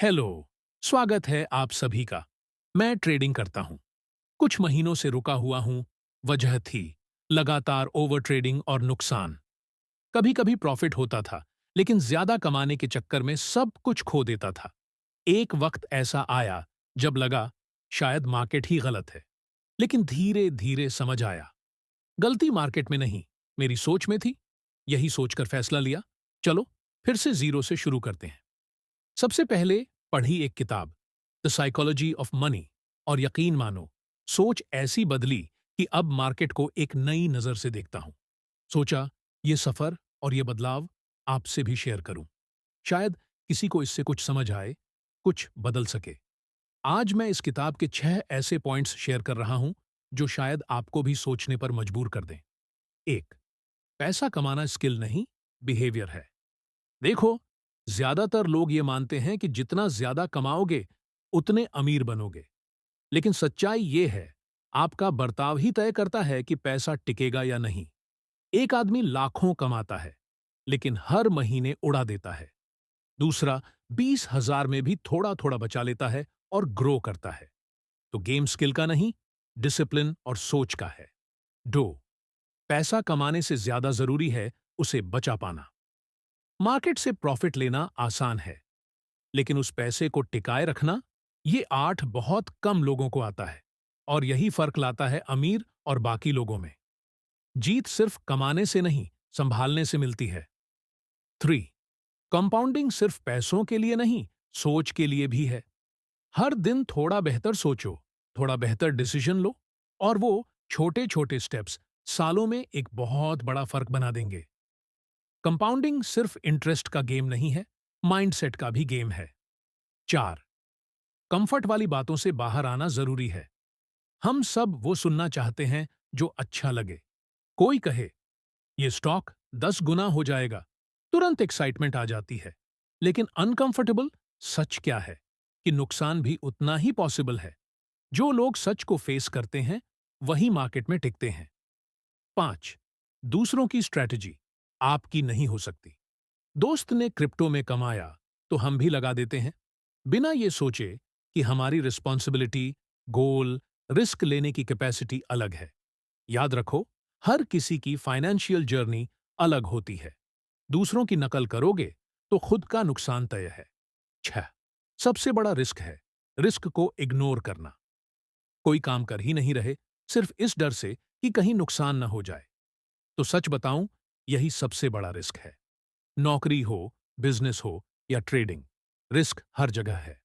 Hello. स्वागत है आप सभी का। मैं ट्रेडिंग करता हूं। कुछ महीनों से रुका हुआ हूं। वजह थी लगातार ओवर ट्रेडिंग और नुकसान। कभी कभी प्रॉफिट होता था, लेकिन ज्यादा कमाने के चक्कर में सब कुछ खो देता था। एक वक्त ऐसा आया जब लगा शायद मार्केट ही गलत है, लेकिन धीरे धीरे समझ आया गलती मार्केट में नहीं, मेरी सोच में थी। यही सोचकर फैसला लिया, चलो फिर से जीरो से शुरू करते हैं। सबसे पहले पढ़ी एक किताब, द साइकोलॉजी ऑफ मनी, और यकीन मानो सोच ऐसी बदली कि अब मार्केट को एक नई नजर से देखता हूं। सोचा ये सफर और ये बदलाव आपसे भी शेयर करूं। शायद किसी को इससे कुछ समझ आए, कुछ बदल सके। आज मैं इस किताब के 6 ऐसे पॉइंट्स शेयर कर रहा हूं जो शायद आपको भी सोचने पर मजबूर कर दें। एक, पैसा कमाना स्किल नहीं, बिहेवियर है। देखो, ज्यादातर लोग ये मानते हैं कि जितना ज्यादा कमाओगे उतने अमीर बनोगे, लेकिन सच्चाई ये है, आपका बर्ताव ही तय करता है कि पैसा टिकेगा या नहीं। एक आदमी लाखों कमाता है, लेकिन हर महीने उड़ा देता है। दूसरा 20,000 में भी थोड़ा थोड़ा बचा लेता है और ग्रो करता है। तो गेम स्किल का नहीं, डिसिप्लिन और सोच का है। दो, पैसा कमाने से ज्यादा जरूरी है उसे बचा पाना। मार्केट से प्रॉफिट लेना आसान है, लेकिन उस पैसे को टिकाए रखना, ये आर्ट बहुत कम लोगों को आता है। और यही फर्क लाता है अमीर और बाकी लोगों में। जीत सिर्फ कमाने से नहीं, संभालने से मिलती है। थ्री, कंपाउंडिंग सिर्फ पैसों के लिए नहीं, सोच के लिए भी है। हर दिन थोड़ा बेहतर सोचो, थोड़ा बेहतर डिसीजन लो, और वो छोटे छोटे स्टेप्स सालों में एक बहुत बड़ा फर्क बना देंगे। कंपाउंडिंग सिर्फ इंटरेस्ट का गेम नहीं है, माइंडसेट का भी गेम है। चार, कंफर्ट वाली बातों से बाहर आना जरूरी है। हम सब वो सुनना चाहते हैं जो अच्छा लगे। कोई कहे ये स्टॉक 10 गुना हो जाएगा, तुरंत एक्साइटमेंट आ जाती है। लेकिन अनकंफर्टेबल सच क्या है कि नुकसान भी उतना ही पॉसिबल है। जो लोग सच को फेस करते हैं वही मार्केट में टिकते हैं। पांच, दूसरों की स्ट्रैटेजी आपकी नहीं हो सकती। दोस्त ने क्रिप्टो में कमाया तो हम भी लगा देते हैं, बिना ये सोचे कि हमारी रिस्पॉन्सिबिलिटी, गोल, रिस्क लेने की कैपेसिटी अलग है। याद रखो, हर किसी की फाइनेंशियल जर्नी अलग होती है। दूसरों की नकल करोगे तो खुद का नुकसान तय है। छह, सबसे बड़ा रिस्क है रिस्क को इग्नोर करना। कोई काम कर ही नहीं रहे, सिर्फ इस डर से कि कहीं नुकसान न हो जाए। तो सच बताऊं, यही सबसे बड़ा रिस्क है। नौकरी हो, बिजनेस हो या ट्रेडिंग, रिस्क हर जगह है।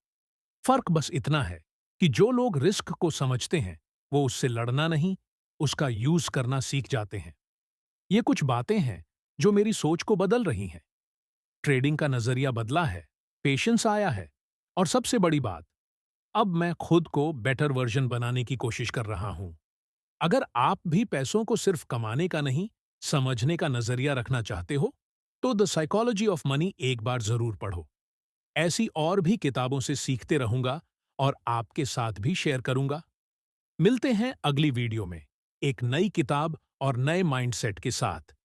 फर्क बस इतना है कि जो लोग रिस्क को समझते हैं वो उससे लड़ना नहीं, उसका यूज करना सीख जाते हैं। ये कुछ बातें हैं जो मेरी सोच को बदल रही हैं। ट्रेडिंग का नजरिया बदला है, पेशेंस आया है, और सबसे बड़ी बात, अब मैं खुद को बेटर वर्जन बनाने की कोशिश कर रहा हूं। अगर आप भी पैसों को सिर्फ कमाने का नहीं, समझने का नजरिया रखना चाहते हो, तो द साइकोलॉजी ऑफ मनी एक बार जरूर पढ़ो। ऐसी और भी किताबों से सीखते रहूंगा और आपके साथ भी शेयर करूंगा। मिलते हैं अगली वीडियो में एक नई किताब और नए माइंडसेट के साथ।